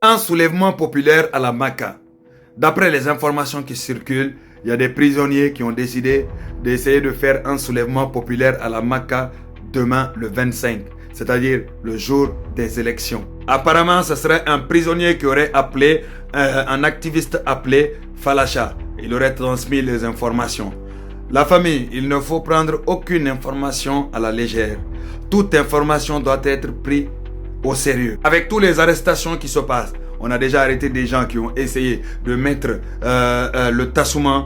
Un soulèvement populaire à la Maka. D'après les informations qui circulent, il y a des prisonniers qui ont décidé d'essayer de faire un soulèvement populaire à la Maka demain le 25, c'est-à-dire le jour des élections. Apparemment, ce serait un prisonnier qui aurait appelé, un activiste appelé Falacha. Il aurait transmis les informations. La famille, il ne faut prendre aucune information à la légère. Toute information doit être prise au sérieux. Avec toutes les arrestations qui se passent, on a déjà arrêté des gens qui ont essayé de mettre le tassouman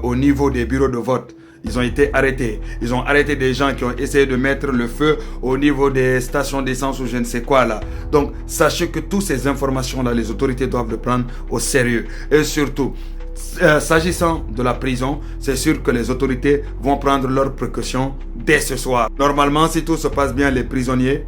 au niveau des bureaux de vote. Ils ont été arrêtés. Ils ont arrêté des gens qui ont essayé de mettre le feu au niveau des stations d'essence ou je ne sais quoi là. Donc, sachez que toutes ces informations-là, les autorités doivent le prendre au sérieux. Et surtout, s'agissant de la prison, c'est sûr que les autorités vont prendre leurs précautions dès ce soir. Normalement, si tout se passe bien, les prisonniers,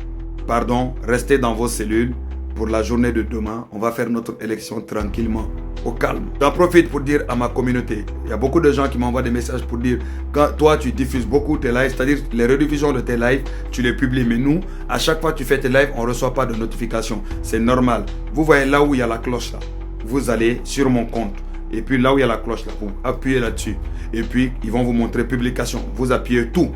restez dans vos cellules. Pour la journée de demain, on va faire notre élection tranquillement, au calme. J'en profite pour dire à ma communauté, il y a beaucoup de gens qui m'envoient des messages pour dire, quand toi tu diffuses beaucoup tes lives, c'est-à-dire les rediffusions de tes lives, tu les publies. Mais nous, à chaque fois que tu fais tes lives, on ne reçoit pas de notification. C'est normal. Vous voyez là où il y a la cloche là, vous allez sur mon compte. Et puis là où il y a la cloche là, vous appuyez là-dessus. Et puis ils vont vous montrer publication. Vous appuyez tout.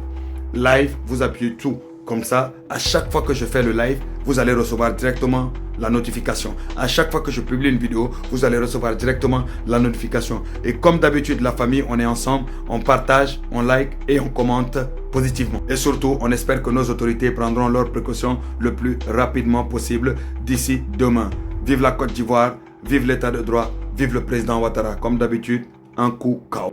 Live, vous appuyez tout. Comme ça, à chaque fois que je fais le live, vous allez recevoir directement la notification. À chaque fois que je publie une vidéo, vous allez recevoir directement la notification. Et comme d'habitude, la famille, on est ensemble, on partage, on like et on commente positivement. Et surtout, on espère que nos autorités prendront leurs précautions le plus rapidement possible d'ici demain. Vive la Côte d'Ivoire, vive l'état de droit, vive le président Ouattara. Comme d'habitude, un coup KO.